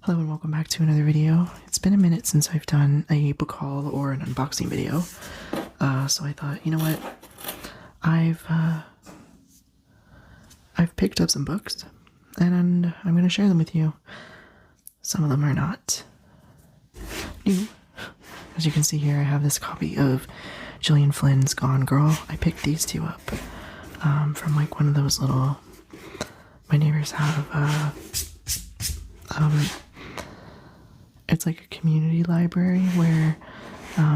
Hello and welcome back to another video. It's been a minute since I've done a book haul or an unboxing video, so I thought, you know what, I've picked up some books and I'm going to share them with you. Some of them are not new. As you can see here, I have this copy of Gillian Flynn's Gone Girl. I picked these two up from like one of those little, my neighbors have it's like a community library where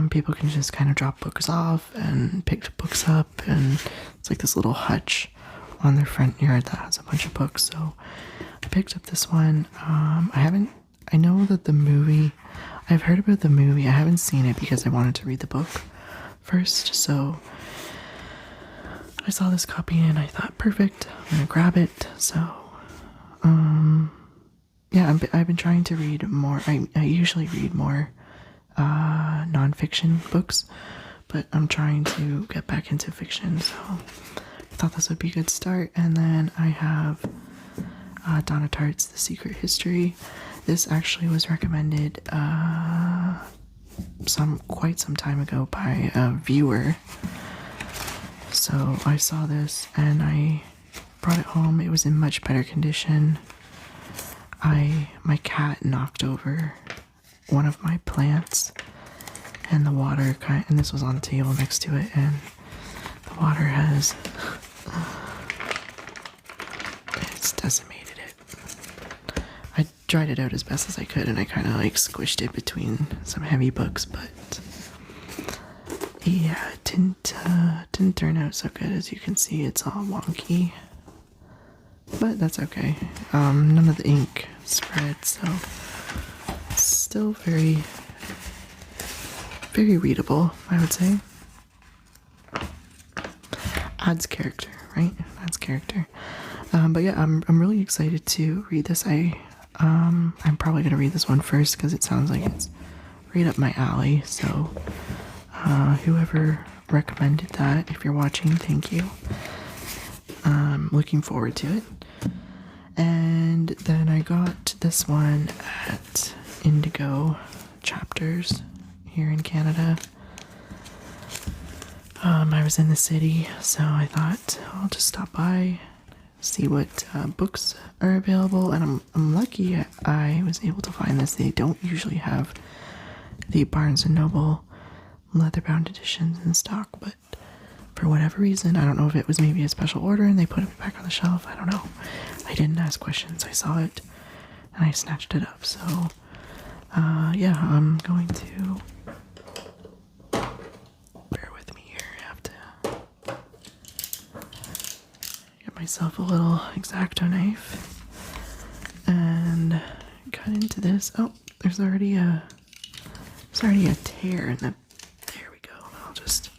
people can just kind of drop books off and pick books up, and it's like this little hutch on their front yard that has a bunch of books. So I picked up this one. I know that the movie, I've heard about the movie. I haven't seen it because I wanted to read the book first. So I saw this copy and I thought, perfect, I'm gonna grab it. So yeah, I've been trying to read more. I usually read more non-fiction books, but I'm trying to get back into fiction, so I thought this would be a good start. And then I have Donna Tartt's The Secret History. This actually was recommended quite some time ago by a viewer. So I saw this and I brought it home. It was in much better condition. My cat knocked over one of my plants and the water and this was on the table next to it, and the water it's decimated it. I dried it out as best as I could and I kind of like squished it between some heavy books, but yeah, it didn't turn out so good. As you can see, it's all wonky, but that's okay. None of the ink spread, so it's still very, very readable, I would say. Adds character, right? Adds character. But yeah, I'm really excited to read this. I'm probably gonna read this one first because it sounds like it's right up my alley. So whoever recommended that, if you're watching, thank you. Looking forward to it. And then I got this one at Indigo Chapters here in Canada. I was in the city, so I thought I'll just stop by, see what books are available, and I'm lucky I was able to find this. They don't usually have the Barnes Noble Leatherbound editions in stock, but for whatever reason, I don't know if it was maybe a special order and they put it back on the shelf, I don't know. I didn't ask questions, I saw it and I snatched it up. So yeah, I'm going to, bear with me here, I have to get myself a little X-Acto knife and cut into this. Oh, there's already a tear in the, there we go. I'll just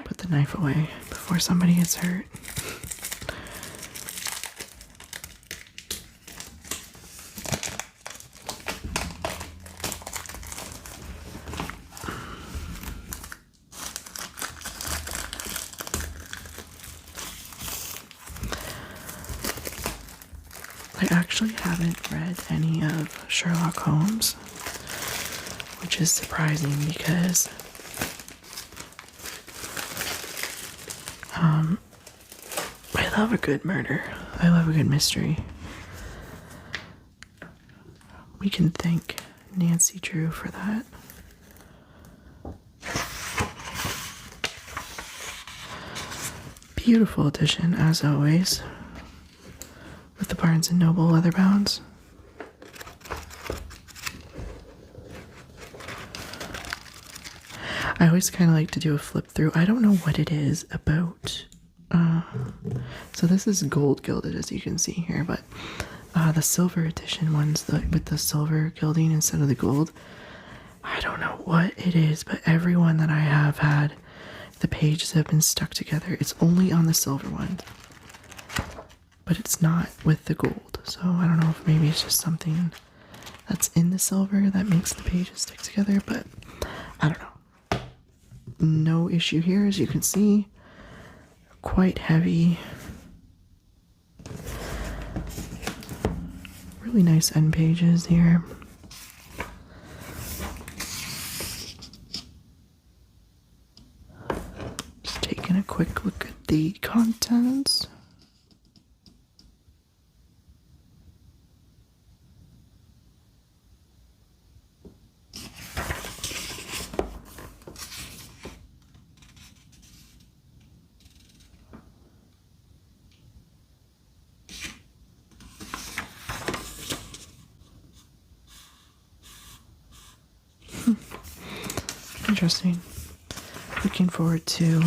put the knife away before somebody gets hurt. I actually haven't read any of Sherlock Holmes, which is surprising because I love a good murder. I love a good mystery. We can thank Nancy Drew for that. Beautiful edition, as always, with the Barnes Noble Leatherbounds. I always kind of like to do a flip through. I don't know what it is about. So this is gold gilded, as you can see here, but the silver edition ones with the silver gilding instead of the gold, I don't know what it is, but every one that I have had, the pages have been stuck together. It's only on the silver one, but it's not with the gold. So I don't know if maybe it's just something that's in the silver that makes the pages stick together, but I don't know. No issue here, as you can see. Quite heavy. really nice end pages here. Just taking a quick look at the contents. Interesting. Looking forward to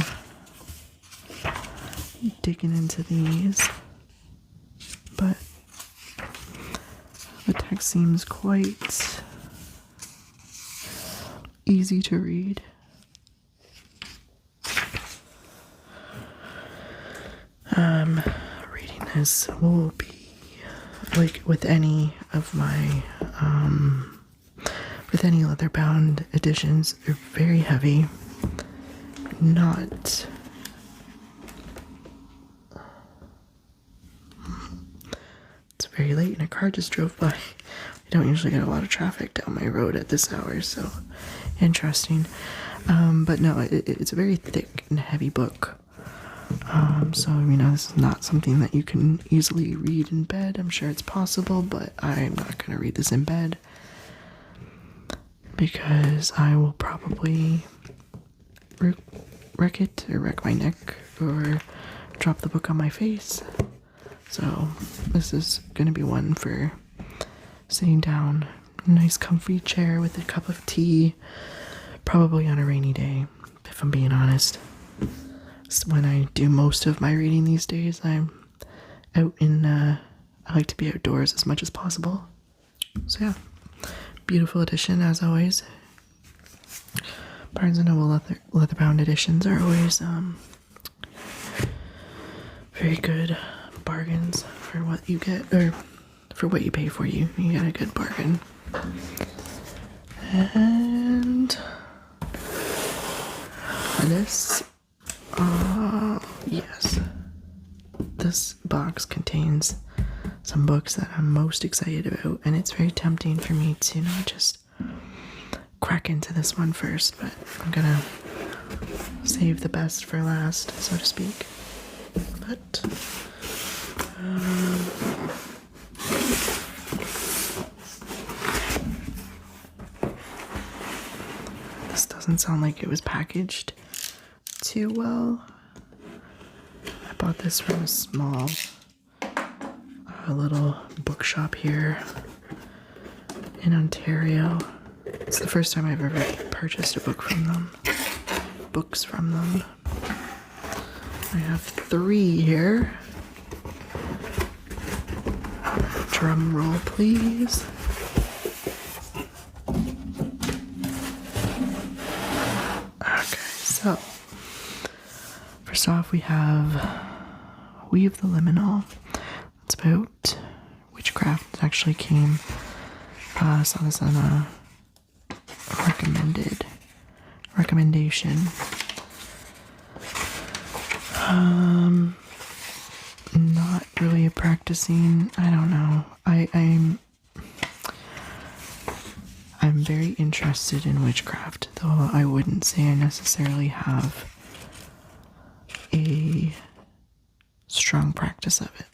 digging into these, but the text seems quite easy to read. Reading this will be like with any of my with any leatherbound editions, they're very heavy. Not it's very late and a car just drove by. I don't usually get a lot of traffic down my road at this hour, so interesting. But no, it's a very thick and heavy book. So, you know, this is not something that you can easily read in bed. I'm sure it's possible, but I'm not going to read this in bed because I will probably wreck it or wreck my neck or drop the book on my face. So this is going to be one for sitting down, a nice comfy chair with a cup of tea, probably on a rainy day, if I'm being honest. When I do most of my reading these days, I'm out in, I like to be outdoors as much as possible. So yeah, beautiful edition as always. Barnes Noble Leatherbound editions are always very good bargains for what you get, or for what you pay for. You get a good bargain. And this, yes, this box contains some books that I'm most excited about, and it's very tempting for me to not just crack into this one first, but I'm gonna save the best for last, so to speak. But this doesn't sound like it was packaged too well. I bought this from a small little bookshop here in Ontario. It's the first time I've ever purchased a book from them. Books from them. I have 3 here. Drum roll, please. Okay, so first off we have Weave the Liminal. It's about witchcraft. It actually came, I saw this on a recommendation. Not really a practicing, I don't know. I'm very interested in witchcraft, though I wouldn't say I necessarily have a strong practice of it.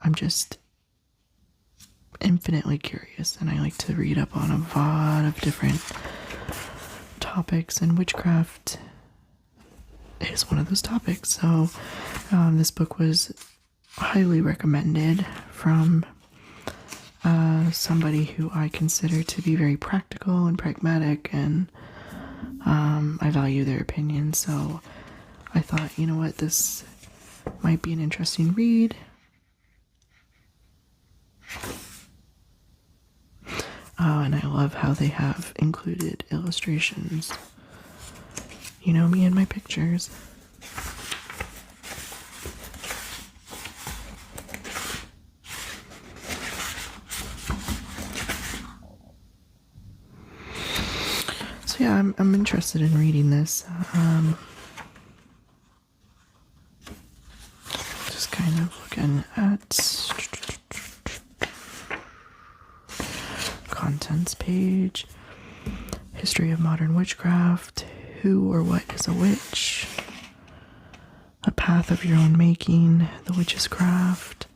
I'm just infinitely curious, and I like to read up on a lot of different topics, and witchcraft is one of those topics. So this book was highly recommended from somebody who I consider to be very practical and pragmatic, and I value their opinion. So I thought, you know what, this might be an interesting read. Oh, and I love how they have included illustrations. You know me and my pictures. So yeah, I'm interested in reading this. Just kind of looking at contents page. History of modern witchcraft. Who or what is a witch? A path of your own making. The witch's craft.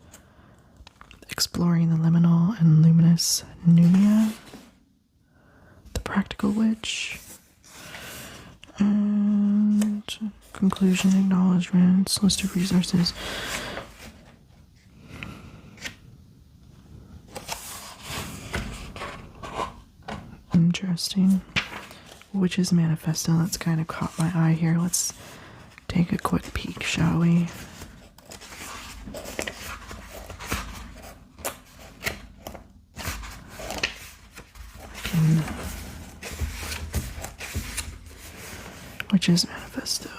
Exploring the liminal and luminous Numia. The practical witch. And conclusion, acknowledgements, list of resources. Interesting. Witch's Manifesto, that's kind of caught my eye here. Let's take a quick peek, shall we? Witch's Manifesto.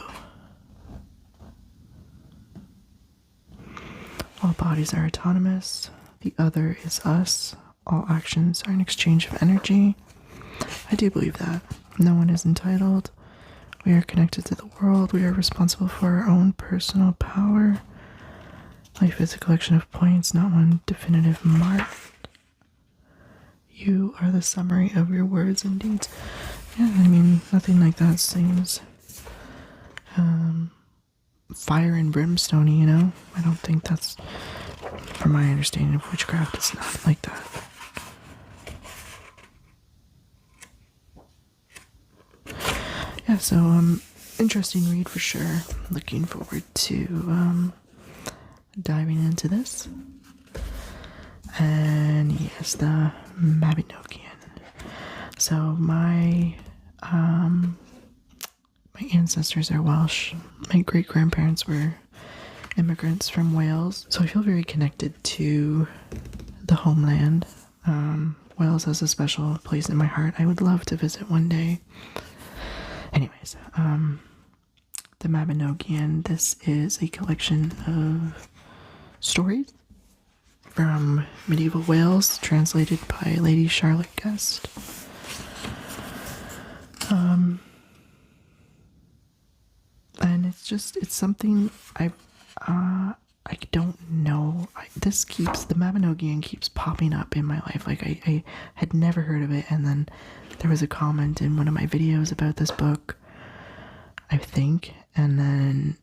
All bodies are autonomous. The other is us. All actions are an exchange of energy. I do believe that. No one is entitled. We are connected to the world. We are responsible for our own personal power. Life is a collection of points, not one definitive mark. You are the summary of your words and deeds. Yeah, I mean, nothing like that seems fire and brimstone, you know? I don't think that's, from my understanding of witchcraft, it's not like that. Yeah, so interesting read for sure. Looking forward to diving into this. And yes, the Mabinogion. So my ancestors are Welsh. My great-grandparents were immigrants from Wales. So I feel very connected to the homeland. Wales has a special place in my heart. I would love to visit one day. Anyways, the Mabinogion, this is a collection of stories from medieval Wales, translated by Lady Charlotte Guest. And it's something I don't know. The Mabinogion keeps popping up in my life. Like I had never heard of it, and then there was a comment in one of my videos about this book, I think, and then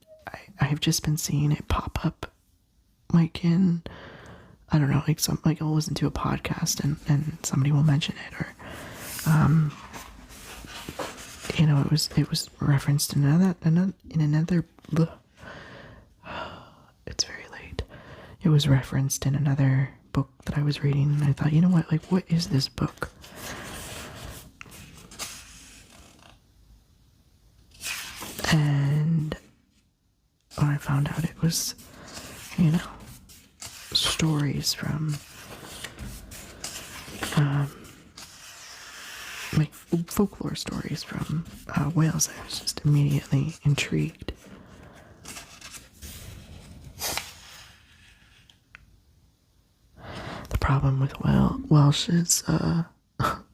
I've just been seeing it pop up, like in, I don't know, like I'll listen to a podcast and somebody will mention it, or you know, it was referenced in another. It's very late. It was referenced in another book that I was reading, and I thought, you know what, like, what is this book? And when I found out it was, you know, stories from like folklore stories from Wales, I was just immediately intrigued. The problem with Welsh is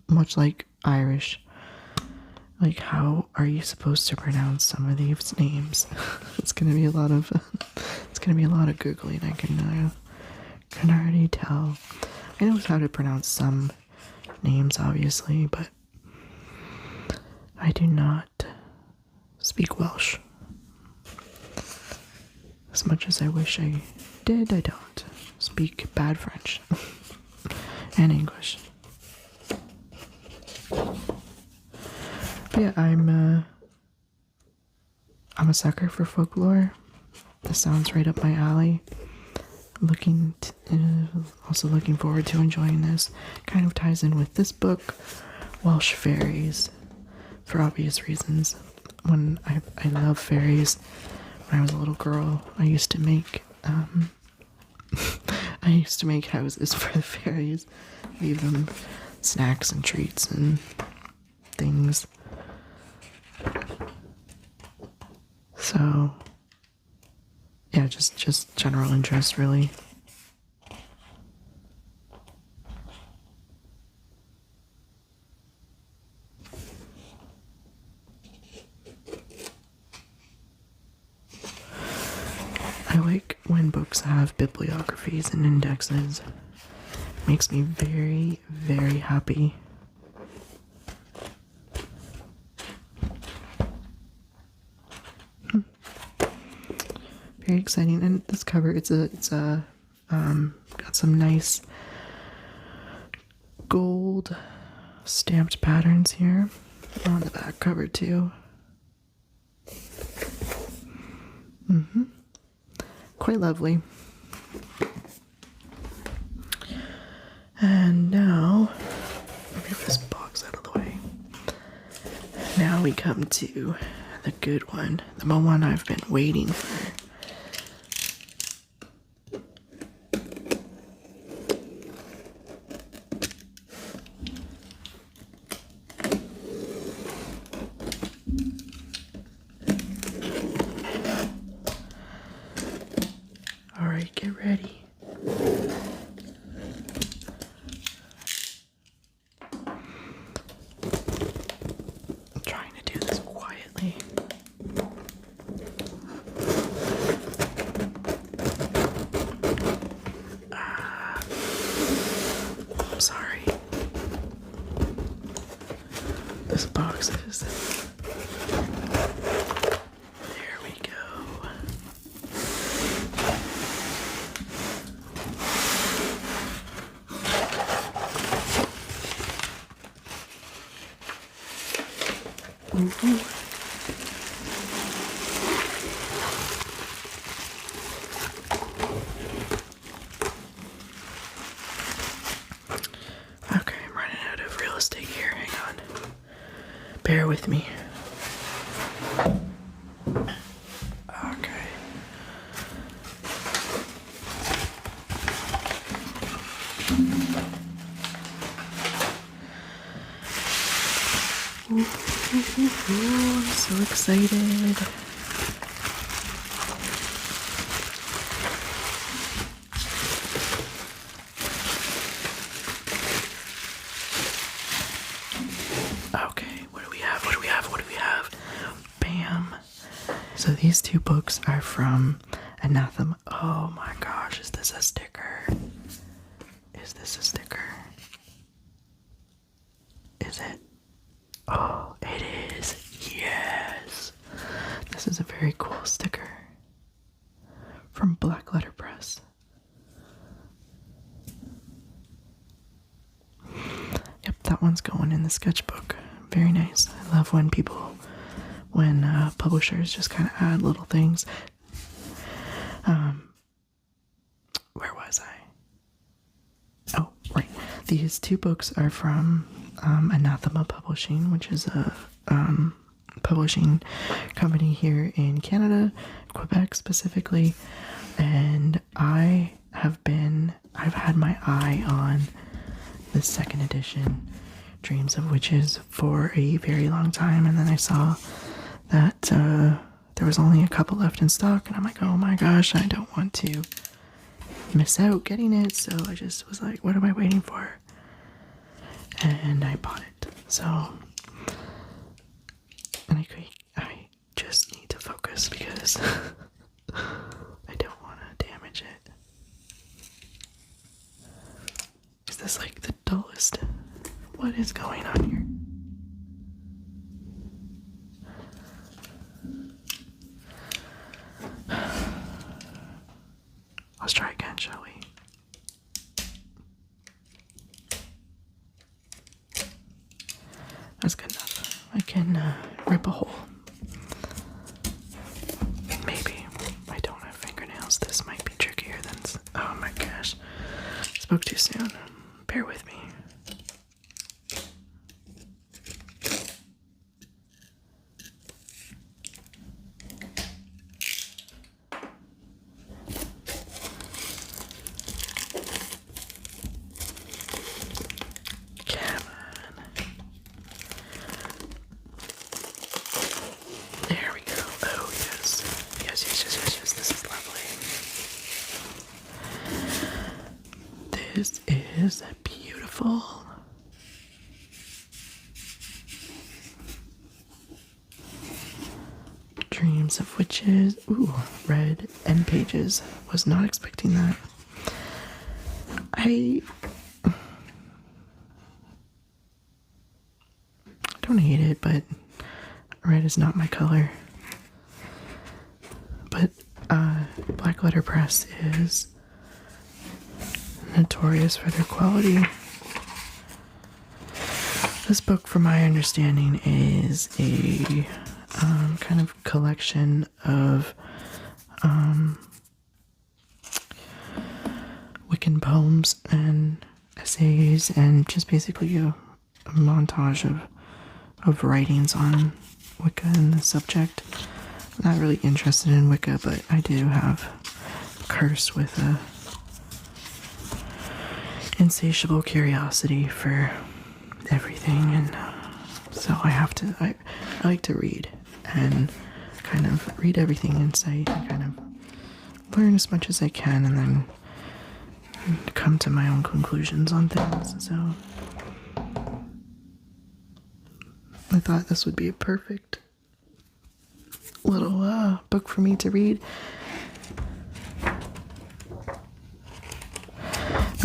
much like Irish. Like, how are you supposed to pronounce some of these names? It's gonna be a lot of googling. I can already tell. I know how to pronounce some names, obviously, but I do not speak Welsh. As much as I wish I did, I don't speak bad French and English. But yeah, I'm a sucker for folklore. This sounds right up my alley. Also looking forward to enjoying this. Kind of ties in with this book, Welsh fairies, for obvious reasons. When I love fairies. When I was a little girl, I used to make houses for the fairies, leave them snacks and treats and things. So yeah, just general interest, really. I like when books have bibliographies and indexes, Makes me very, very happy. Very exciting. And this cover, it's a got some nice gold stamped patterns here on the back cover too. Quite lovely. And now, move this box out of the way. Now we come to the good one, the one I've been waiting for. All right, get ready. Sorry. This box is... There we go. Ooh. Here, hang on. Bear with me. Okay. Ooh, I'm so excited. So these two books are from Anathema. Oh my gosh, is this a sticker? Is this a sticker? Is it? Oh, it is. Yes. This is a very cool sticker from Black Letter Press. Yep, that one's going in the sketchbook. Very nice. I love when publishers just kind of add little things. Where was I? Oh, right. These two books are from Anathema Publishing, which is a publishing company here in Canada, Quebec specifically. And I've had my eye on the second edition, Dreams of Witches, for a very long time, and then I saw that there was only a couple left in stock, and I'm like, oh my gosh, I don't want to miss out getting it, so I just was like, what am I waiting for? And I bought it. So, and I just need to focus because I don't want to damage it. Is this like the dullest? What is going on here? Let's try again, shall we? That's good enough. I can rip a hole. Maybe. I don't have fingernails. This might be trickier than... Oh my gosh. Spoke too soon. Bear with me. This is beautiful. Dreams of Witches. Ooh, red end pages. Was not expecting that. don't hate it, but red is not my color. But Black Letter Press is notorious for their quality. This book, from my understanding, is a kind of collection of Wiccan poems and essays, and just basically a montage of writings on Wicca and the subject. I'm not really interested in Wicca, but I do have a curse with a insatiable curiosity for everything, and so I like to read and kind of read everything in sight and kind of learn as much as I can, and then come to my own conclusions on things. So I thought this would be a perfect little book for me to read.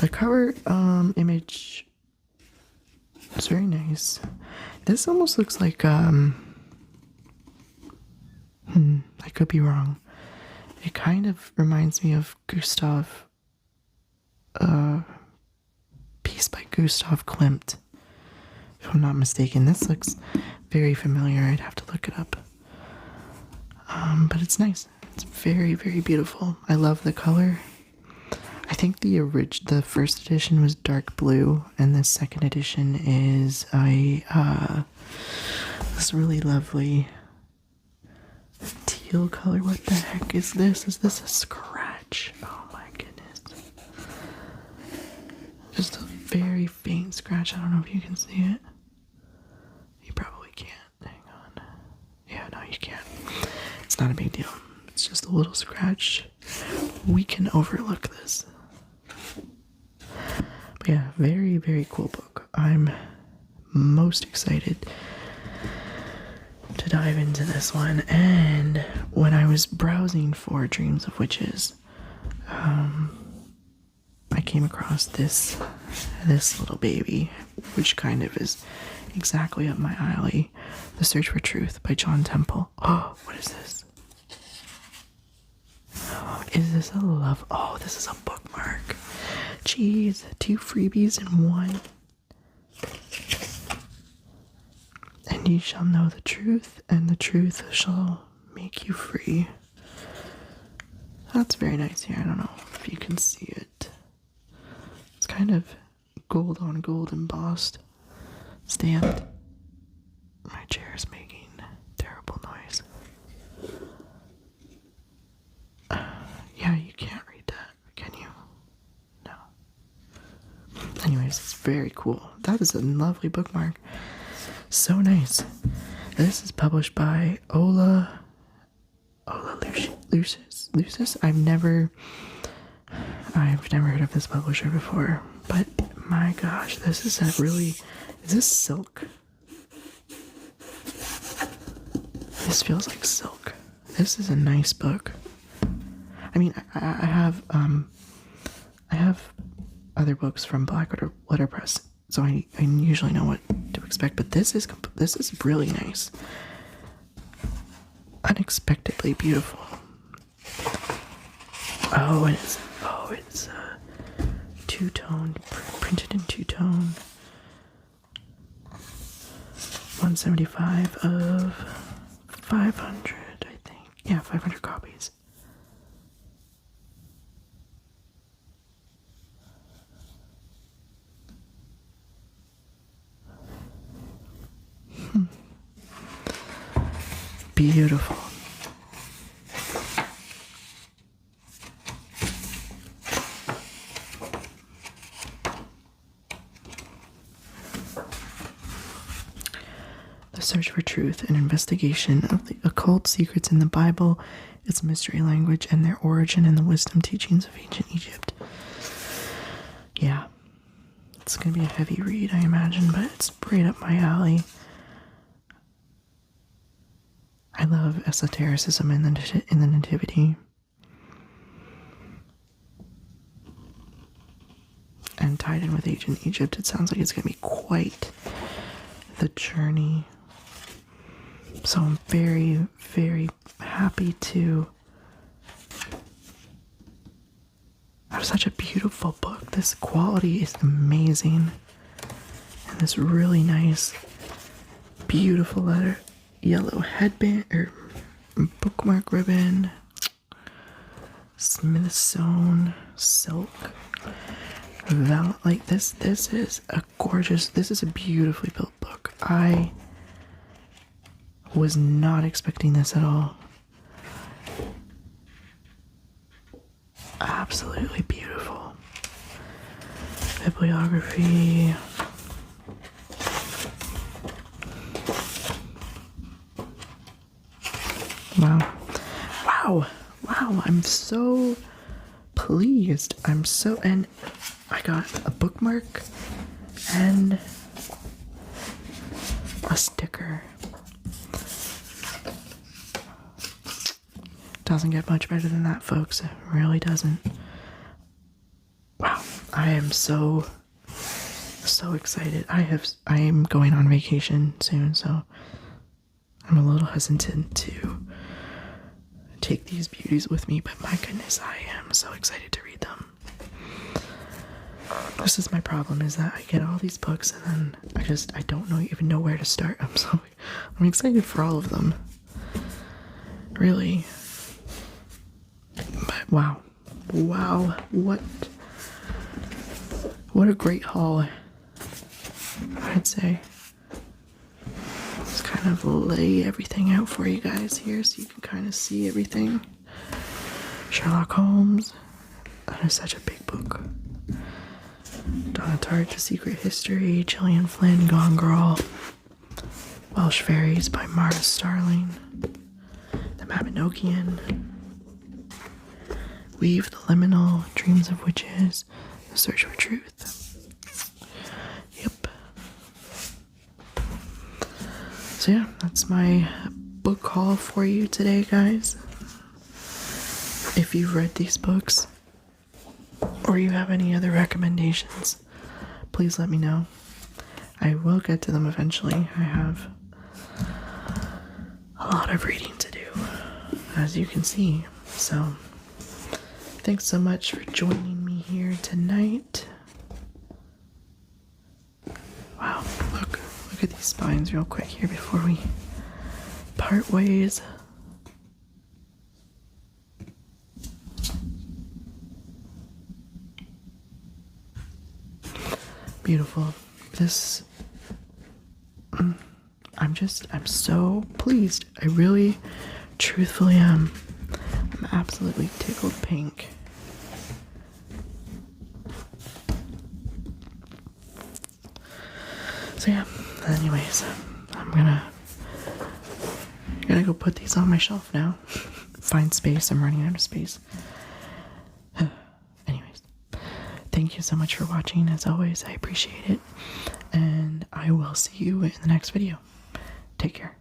The cover image is very nice. This almost looks like I could be wrong. It kind of reminds me of piece by Gustav Klimt, if I'm not mistaken. This looks very familiar. I'd have to look it up. But it's nice. It's very, very beautiful. I love the color. I think the first edition was dark blue, and the second edition is this really lovely teal color. What the heck is this? Is this a scratch? Oh my goodness. Just a very faint scratch. I don't know if you can see it. You probably can't. Hang on. Yeah, no, you can't. It's not a big deal. It's just a little scratch. We can overlook this. But yeah, very, very cool book. I'm most excited to dive into this one. And when I was browsing for Dreams of Witches, I came across this little baby, which kind of is exactly up my alley. The Search for Truth by John Temple. Oh, what is this? Is this a love? Oh, this is a bookmark. Jeez, 2 freebies in one. And ye shall know the truth, and the truth shall make you free. That's very nice here. I don't know if you can see it. It's kind of gold on gold embossed, stamped. My chair is making terrible noise. Yeah, you can't read that, can you? No. Anyways, it's very cool. That is a lovely bookmark. So nice. This is published by Aula Lucis. I've never heard of this publisher before, but my gosh, this is is this silk? This feels like silk. This is a nice book. I mean, I have other books from Black Letter Press, so I usually know what to expect. But this is really nice, unexpectedly beautiful. It's two-tone, printed in two-tone. 175 of 500, I think. Yeah, 500 copies. Beautiful. The Search for Truth, an investigation of the occult secrets in the Bible, its mystery language, and their origin and the wisdom teachings of ancient Egypt. Yeah, it's going to be a heavy read, I imagine, but it's right up my alley. I love esotericism in the Nativity. And tied in with ancient Egypt, it sounds like it's going to be quite the journey So I'm very, very happy to have such a beautiful book. This quality is amazing. And this really nice, beautiful letter, yellow headband, or bookmark ribbon, Smithsonian silk. Like this is a gorgeous, this is a beautifully built book. I was not expecting this at all. Absolutely beautiful. Bibliography. Wow. Wow. Wow. I'm so pleased. And I got a bookmark and a sticker. Doesn't get much better than that, folks. It really doesn't. Wow. I am so excited. I am going on vacation soon, so I'm a little hesitant to take these beauties with me, but my goodness, I am so excited to read them. This is my problem, is that I get all these books and then I don't even know where to start. I'm excited for all of them. Really. But wow. Wow. What a great haul, I'd say. Just kind of lay everything out for you guys here so you can kind of see everything. Sherlock Holmes. That is such a big book. Donna Tartt, The Secret History. Gillian Flynn, Gone Girl. Welsh Fairies by Marta Starling. The Mabinogion. Weave the Liminal. Dreams of Witches. The Search for Truth. Yep. So yeah, that's my book haul for you today, guys. If you've read these books or you have any other recommendations, please let me know. I will get to them eventually. I have a lot of reading to do, as you can see. So thanks so much for joining me here tonight. Wow, look at these spines real quick here before we part ways. Beautiful. This, I'm so pleased. I really, truthfully am. I'm absolutely tickled pink. So yeah, anyways, I'm gonna go put these on my shelf now. Find space. I'm running out of space. Anyways, thank you so much for watching. As always, I appreciate it. And I will see you in the next video. Take care.